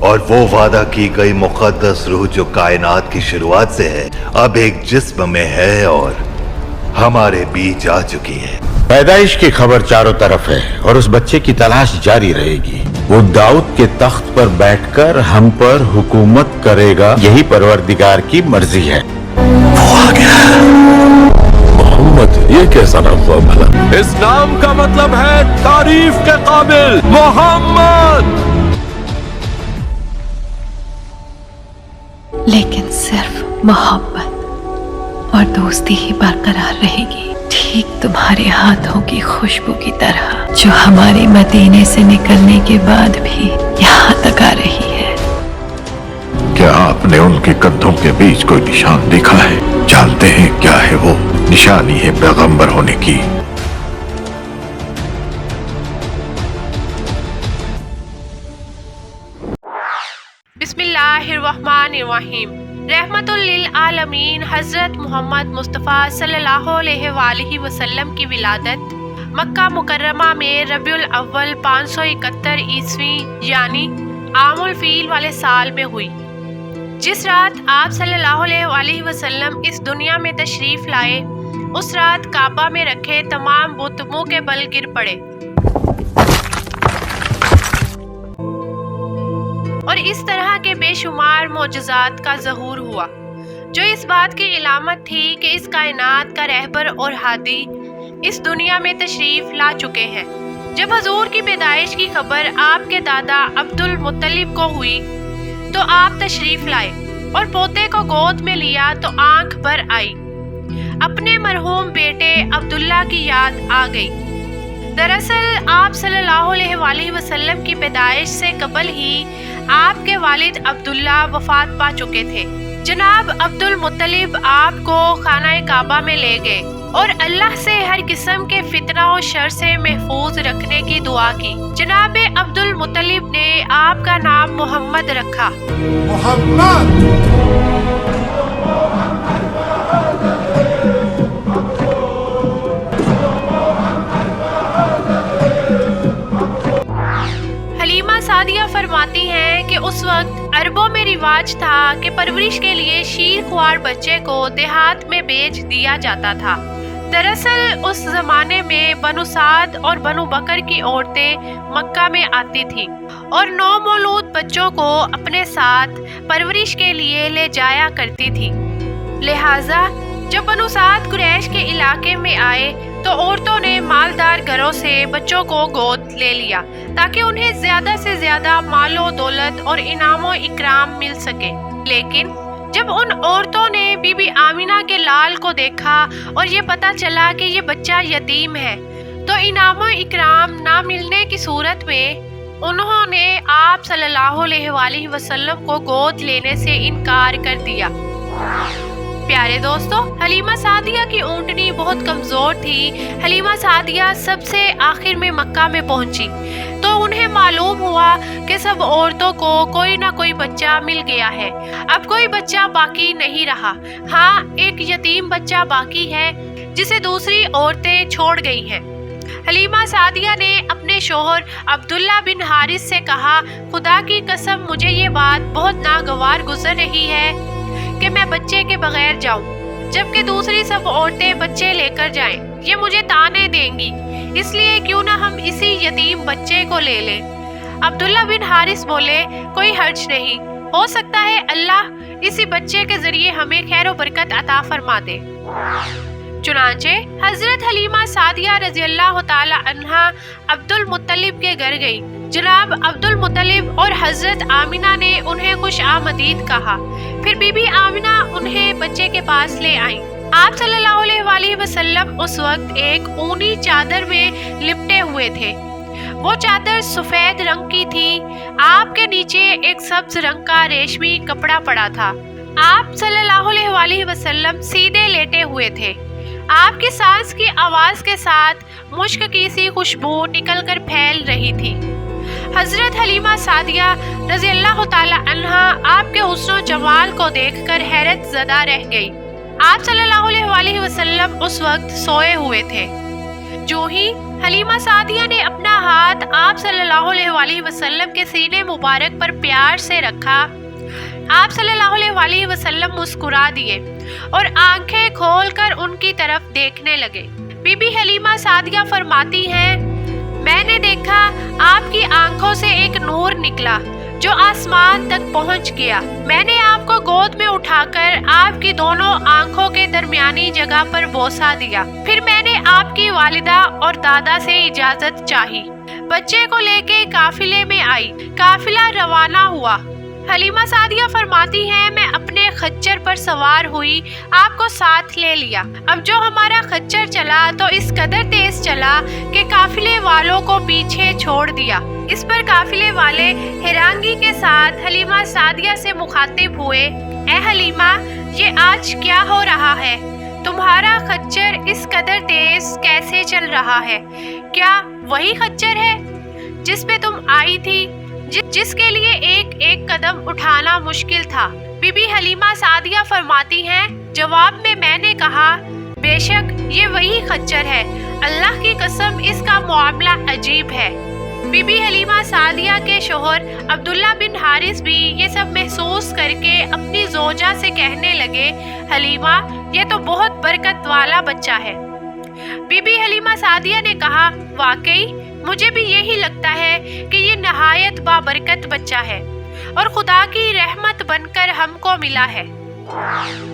اور وہ وعدہ کی گئی مقدس روح جو کائنات کی شروعات سے ہے اب ایک جسم میں ہے اور ہمارے بیچ آ چکی ہے۔ پیدائش کی خبر چاروں طرف ہے اور اس بچے کی تلاش جاری رہے گی۔ وہ داؤد کے تخت پر بیٹھ کر ہم پر حکومت کرے گا، یہی پروردگار کی مرضی ہے۔ وہ آ گیا۔ محمد، یہ کیسا نام ہوا بھلا؟ اس نام کا مطلب ہے تعریف کے قابل محمد۔ لیکن صرف محبت اور دوستی ہی برقرار رہے گی، ٹھیک تمہارے ہاتھوں کی خوشبو کی طرح جو ہمارے مدینے سے نکلنے کے بعد بھی یہاں تک آ رہی ہے۔ کیا آپ نے ان کے کندھوں کے بیچ کوئی نشان دیکھا ہے؟ جانتے ہیں کیا ہے وہ؟ نشانی ہے پیغمبر ہونے کی۔ بسم اللہ الرحمن الرحیم۔ رحمت للعالمین حضرت محمد مصطفیٰ صلی اللہ علیہ وآلہ وسلم کی ولادت مکہ مکرمہ میں ربیع الاول 571 عیسوی یعنی عام الفیل والے سال میں ہوئی۔ جس رات آپ صلی اللہ علیہ وآلہ وسلم اس دنیا میں تشریف لائے، اس رات کعبہ میں رکھے تمام بت منہ کے بل گر پڑے اور اس طرح کے بے شمار معجزات کا ظہور ہوا جو اس بات کی علامت تھی کہ اس کائنات کا رہبر اور ہادی اس دنیا میں تشریف لا چکے ہیں۔ جب حضور کی پیدائش کی خبر آپ کے دادا عبد المطلب کو ہوئی تو آپ تشریف لائے اور پوتے کو گود میں لیا تو آنکھ بھر آئی۔ اپنے مرحوم بیٹے عبداللہ کی یاد آ گئی۔ دراصل آپ صلی اللہ علیہ وآلہ وسلم کی پیدائش سے قبل ہی آپ کے والد عبداللہ وفات پا چکے تھے۔ جناب عبد المطلب آپ کو خانہ کعبہ میں لے گئے اور اللہ سے ہر قسم کے فتنہ و شر سے محفوظ رکھنے کی دعا کی۔ جناب عبد المطلب نے آپ کا نام محمد رکھا۔ حلیمہ سعدیہ فرماتی ہیں کہ اس وقت عربوں میں رواج تھا کہ پرورش کے لیے شیر خوار بچے کو دیہات میں بیچ دیا جاتا تھا۔ دراصل اس زمانے میں بنو سعد اور بنو بکر کی عورتیں مکہ میں آتی تھیں اور نومولود بچوں کو اپنے ساتھ پرورش کے لیے لے جایا کرتی تھی۔ لہٰذا جب بنو سعد قریش کے علاقے میں آئے تو عورتوں نے مالدار گھروں سے بچوں کو گود لے لیا تاکہ انہیں زیادہ سے زیادہ مال و دولت اور انعام و اکرام مل سکے۔ لیکن جب ان عورتوں نے بی بی آمینہ کے لال کو دیکھا اور یہ پتہ چلا کہ یہ بچہ یتیم ہے تو انعام و اکرام نہ ملنے کی صورت میں انہوں نے آپ صلی اللہ علیہ وآلہ وسلم کو گود لینے سے انکار کر دیا۔ پیارے دوستو، حلیمہ سعدیہ کی اونٹنی بہت کمزور تھی۔ حلیمہ سعدیہ سب سے آخر میں مکہ میں پہنچی تو انہیں معلوم ہوا کہ سب عورتوں کو کوئی نہ کوئی بچہ مل گیا ہے، اب کوئی بچہ باقی نہیں رہا۔ ہاں، ایک یتیم بچہ باقی ہے جسے دوسری عورتیں چھوڑ گئی ہیں۔ حلیمہ سعدیہ نے اپنے شوہر عبداللہ بن حارث سے کہا، خدا کی قسم مجھے یہ بات بہت ناگوار گزر رہی ہے کہ میں بچے کے بغیر جاؤں جبکہ دوسری سب عورتیں بچے لے کر جائیں، یہ مجھے تانے دیں گی، اس لیے کیوں نہ ہم اسی یتیم بچے کو لے لیں۔ عبداللہ بن حارث بولے، کوئی حرج نہیں، ہو سکتا ہے اللہ اسی بچے کے ذریعے ہمیں خیر و برکت عطا فرما دے۔ چنانچہ حضرت حلیمہ سعدیہ رضی اللہ تعالی عنہا عبد المطلب کے گھر گئی۔ جناب عبد المطلب اور حضرت آمینہ نے انہیں خوش آمدید کہا، پھر بی بی آمینہ انہیں بچے کے پاس لے آئیں۔ آپ صلی اللہ علیہ وآلہ وسلم اس وقت ایک اونی چادر میں لپٹے ہوئے تھے۔ وہ چادر سفید رنگ کی تھی، آپ کے نیچے ایک سبز رنگ کا ریشمی کپڑا پڑا تھا۔ آپ صلی اللہ علیہ وآلہ وسلم سیدھے لیٹے ہوئے تھے۔ آپ کی سانس کی آواز کے ساتھ مشک کی سی خوشبو نکل کر پھیل رہی تھی۔ حضرت حلیمہ سعدیہ رضی اللہ تعالی عنہا آپ کے حسن و جمال کو دیکھ کر حیرت زدہ رہ گئی۔ آپ صلی اللہ علیہ وآلہ وسلم اس وقت سوئے ہوئے تھے۔ जो ही हलीमा सादिया ने अपना हाथ आप सल्लल्लाहु अलैहि वसल्लम के सीने मुबारक पर प्यार से रखा, आप सल्लल्लाहु अलैहि वसल्लम मुस्कुरा दिए और आंखें खोलकर उनकी तरफ देखने लगे। बीबी हलीमा सादिया फरमाती हैं, मैंने देखा आपकी आंखों से एक नूर निकला जो आसमान तक पहुंच गया। मैंने आपको गोद में उठाकर आपकी दोनों आंखों के दरमियानी जगह पर बोसा दिया। फिर मैंने आपकी वालिदा और दादा से इजाजत चाही। बच्चे को लेके काफिले में आई। काफिला रवाना हुआ। हलीमा सादिया फरमाती हैं, मैं अपने खच्चर पर सवार हुई, आपको साथ ले लिया। अब जो हमारा खच्चर चला तो इस कदर तेज चला कि काफिले वालों को पीछे छोड़ दिया। इस पर काफिले वाले हैरानगी के साथ हलीमा सादिया से मुखातिब हुए, ए हलीमा, ये आज क्या हो रहा है? तुम्हारा खच्चर इस कदर तेज कैसे चल रहा है? क्या वही खच्चर है जिस पे तुम आई थी, जिसके लिए एक एक कदम उठाना मुश्किल था? बीबी हलीमा सादिया फरमाती हैं, जवाब में मैंने कहा, बेशक ये वही खच्चर है। अल्लाह की कसम इसका मामला अजीब है। बीबी हलीमा सादिया के शोहर अब्दुल्ला बिन हारिस भी ये सब महसूस करके अपनी जोजा से कहने लगे, हलीमा, ये तो बहुत बरकत वाला बच्चा है। बीबी हलीमा सादिया ने कहा, वाकई मुझे भी यही लगता है कि ये नहायत बाबरकत बच्चा है और खुदा की रहमत बनकर हमको मिला है।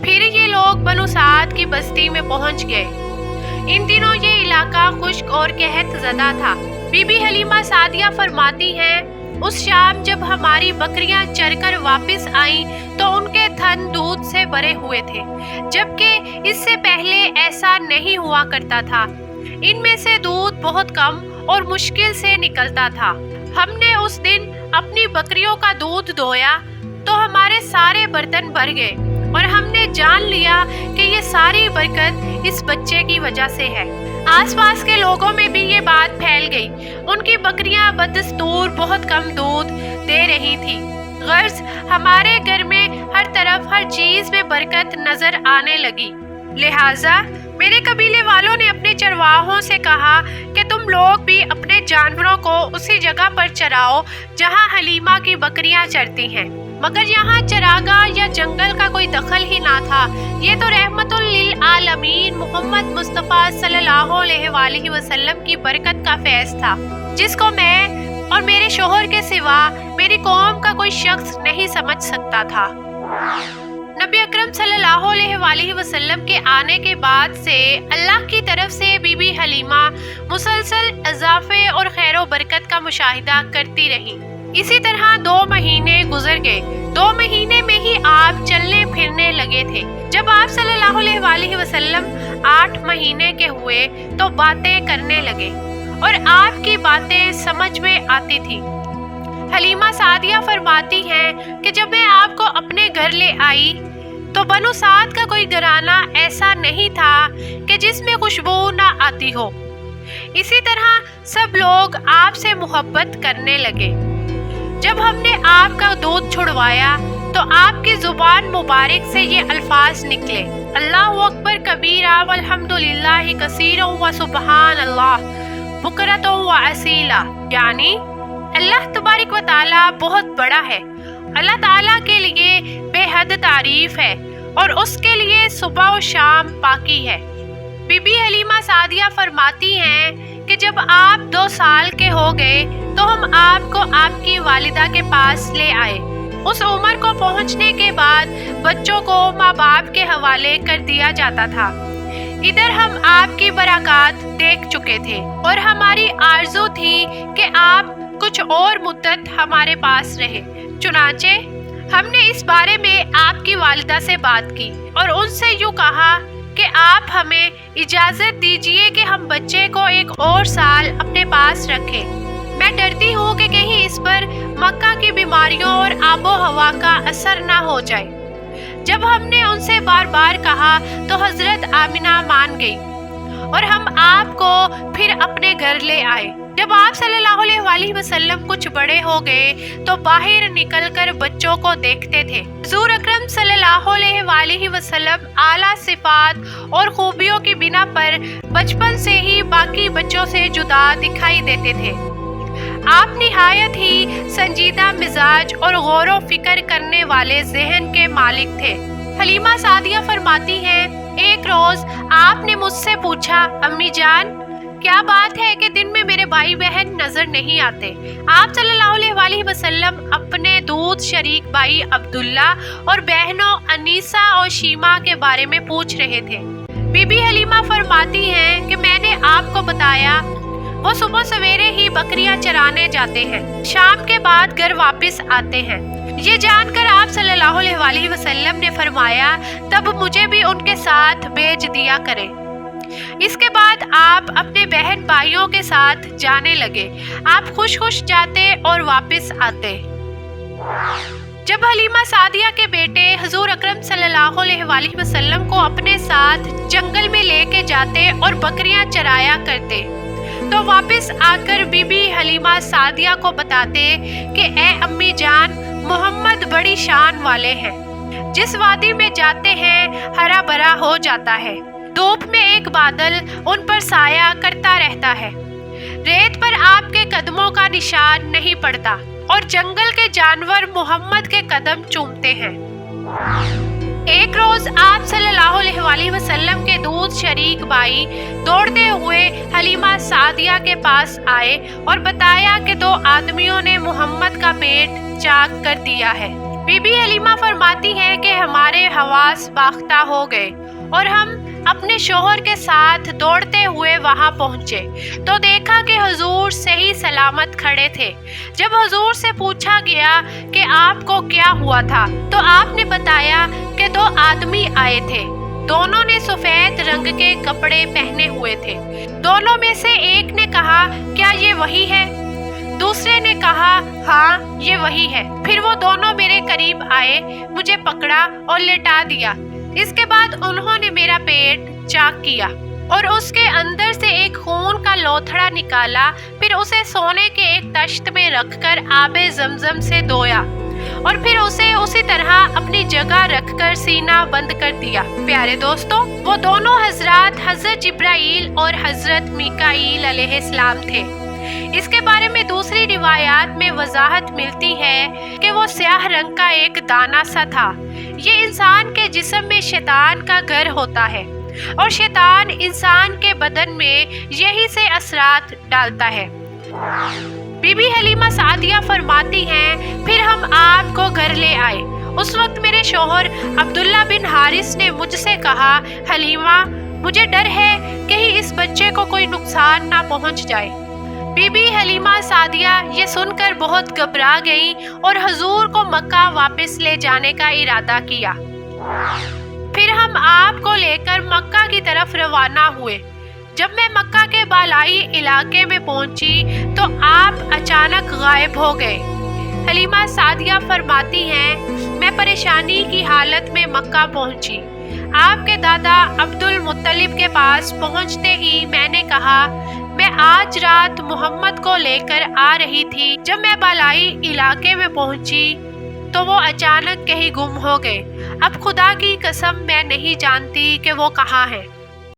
फिर ये लोग बनु साद की बस्ती में पहुंच गए। इन दिनों ये इलाका खुश्क और कहत ज़दा था। बीबी हलीमा सादिया फरमाती हैं, उस शाम जब हमारी बकरियां चरकर वापस आईं तो उनके थन दूध से भरे हुए थे, जबकि इससे पहले ऐसा नहीं हुआ करता था। इनमें से दूध बहुत कम और मुश्किल से निकलता था। हमने उस दिन अपनी बकरियों का दूध दोया तो हमारे सारे बर्तन भर गए और हमने जान लिया कि ये सारी बरकत इस बच्चे की वजह से है। आसपास के लोगों में भी ये बात फैल गई। उनकी बकरियां बदस्तूर बहुत कम दूध दे रही थी। गर्ज हमारे घर में हर तरफ हर चीज में बरकत नजर आने लगी। लिहाजा मेरे कबीले वालों ने अपने चरवाहों से कहा कि तुम लोग भी अपने जानवरों को उसी जगह पर चराओ जहां हलीमा की बकरियां चरती हैं। मगर यहाँ चरागाह या जंगल का कोई दखल ही ना था। ये तो रहमतुल लिल आलमीन मोहम्मद मुस्तफ़ा सल्लल्लाहु अलैहि वसल्लम की बरकत का फैज़ था, जिसको मैं और मेरे शोहर के सिवा मेरी कौम का कोई शख्स नहीं समझ सकता था। नबी अकरम सल्लल्लाहु अलैहि वसल्लम के आने के बाद से अल्लाह की तरफ से बीबी हलीमा मुसलसल इजाफे और खैर व बरकत का मुशाहिदा करती रही। इसी तरह 2 महीने गुजर गए। 2 महीने में ही आप चलने फिरने लगे थे। जब आप सल्लल्लाहु अलैहि वसल्लम 8 महीने के हुए तो बातें करने लगे और आपकी बातें समझ में आती थी। हलीमा सादिया फरमाती हैं कि जब मैं आपको अपने घर ले आई तो बनु साद का कोई घराना ऐसा नहीं था कि जिसमें खुशबू ना आती हो। इसी तरह सब लोग आपसे मोहब्बत करने लगे। जब हमने आपका दूध छुड़वाया तो आपकी जुबान मुबारक से ये अल्फाज निकले, अल्लाहु अकबर कबीरा वल्हम्दुलिल्लाहि कसीरा व सुबहान अल्लाह बुकरतों व असीला, यानी अल्लाह तबारक व ताला बहुत बड़ा है, अल्लाह ताला के लिए बेहद तारीफ है और उसके लिए सुबह और शाम पाकी है। बीबी हलीमा सादिया फरमाती हैं कि जब आप 2 साल के हो गए तो हम आपको आपकी वालिदा के पास ले आए। उस उम्र को पहुंचने के बाद बच्चों को माँ बाप के हवाले कर दिया जाता था। इधर हम आपकी बरकत देख चुके थे और हमारी आरज़ू थी कि आप कुछ और मुद्दत हमारे पास रहे। चुनाचे हमने इस बारे में आपकी वालिदा से बात की और उनसे यूँ कहा कि आप हमें इजाज़त दीजिए कि हम बच्चे को एक और साल अपने पास रखें। मैं डरती हूँ कि कहीं इस पर मक्का की बीमारियों और आबो हवा का असर ना हो जाए। जब हमने उनसे बार बार कहा तो हजरत आमिना मान गई और हम आपको फिर अपने घर ले आए। जब आप सल्लल्लाहु अलैहि वसल्लम कुछ बड़े हो गए तो बाहर निकलकर बच्चों को देखते थे। हुजूर अकरम सल्लल्लाहु अलैहि वसल्लम आला सिफात और खूबियों की बिना पर बचपन से ही बाकी बच्चों से जुदा दिखाई देते थे। आप निहायत ही संजीदा मिजाज और गौर फिक्र करने वाले जहन के मालिक थे। हलीमा सादिया फरमाती हैं, एक रोज आपने मुझसे पूछा, अम्मी जान क्या बात है कि दिन में मेरे भाई बहन नजर नहीं आते। आप सल्लल्लाहु अलैहि वसल्लम अपने दूध शरीक भाई अब्दुल्ला और बहनों अनीसा और शीमा के बारे में पूछ रहे थे। बीबी हलीमा फरमाती हैं कि मैंने आपको बताया वो सुबह सवेरे ही बकरियां चराने जाते हैं, शाम के बाद घर वापस आते हैं। ये जानकर आप सल्लल्लाहु अलैहि वसल्लम ने फरमाया, तब मुझे भी उनके साथ भेज दिया करें। इसके बाद आप अपने बहन भाइयों के साथ जाने लगे। आप खुश खुश जाते और वापस आते। जब हलीमा सादिया के बेटे हुजूर अकरम सल्लल्लाहु अलैहि वसल्लम को अपने साथ जंगल में लेके जाते और बकरियां चराया करते तो वापस आकर बीबी हलीमा सादिया को बताते कि ए अम्मी जान, मोहम्मद बड़ी शान वाले हैं। जिस वादी में जाते हैं हरा भरा हो जाता है। धूप में एक बादल उन पर साया करता रहता है। रेत पर आपके कदमों का निशान नहीं पड़ता और जंगल के जानवर मोहम्मद के कदम चूमते हैं। एक रोज आप सल्लल्लाहु अलैहि वसल्लम के दूध शरीक भाई दौड़ते हुए हलीमा सादिया के पास आए और बताया कि 2 आदमियों ने मोहम्मद का पेट चाक कर दिया है। बीबी हलीमा फरमाती हैं कि हमारे हवास बाख्ता हो गए और हम अपने शोहर के साथ दौड़ते हुए वहां पहुंचे तो देखा कि हुजूर सही सलामत खड़े थे। जब हुजूर से पूछा गया कि आपको क्या हुआ था तो आपने बताया कि 2 आदमी आए थे। दोनों ने सफेद रंग के कपड़े पहने हुए थे। दोनों में से एक ने कहा, क्या ये वही है? दूसरे ने कहा, हाँ ये वही है। फिर वो दोनों मेरे करीब आए, मुझे पकड़ा और लेटा दिया। इसके बाद उन्होंने मेरा पेट चाक किया और उसके अंदर से एक खून का लोथड़ा निकाला। फिर उसे सोने के एक तश्त में रखकर आबे ज़मज़म से धोया और फिर उसे उसी तरह अपनी जगह रखकर सीना बंद कर दिया। प्यारे दोस्तों, वो दोनों हजरात हजरत जिब्राईल और हजरत मीकाईल अलैहिस्सलाम थे। इसके बारे में दूसरी रिवायात में वजाहत मिलती है कि वो स्याह रंग का एक दाना सा था। ये इंसान के जिस्म में शैतान का घर होता है और शैतान इंसान के बदन में यही से असरात डालता है। बीबी हलीमा सादिया फरमाती हैं, फिर हम आपको घर ले आए। उस वक्त मेरे शौहर अब्दुल्ला बिन हारिस ने मुझसे कहा, हलीमा मुझे डर है कहीं इस बच्चे को कोई नुकसान ना पहुंच जाए। बीबी हलीमा सादिया ये सुनकर बहुत घबरा गई और हुजूर को मक्का वापस ले जाने का इरादा किया। फिर हम आपको लेकर मक्का की तरफ रवाना हुए। जब मैं मक्का के बालाई इलाके में पहुंची तो आप अचानक गायब हो गए। हलीमा सादिया फरमाती हैं, मैं परेशानी की हालत में मक्का पहुंची। आपके दादा अब्दुल मुत्तलिब के पास पहुंचते ही मैंने कहा, मैं आज रात मोहम्मद को लेकर आ रही थी। जब मैं बालाई इलाके में पहुंची तो वो अचानक कहीं गुम हो गए। अब खुदा की कसम मैं नहीं जानती कि वो कहाँ है।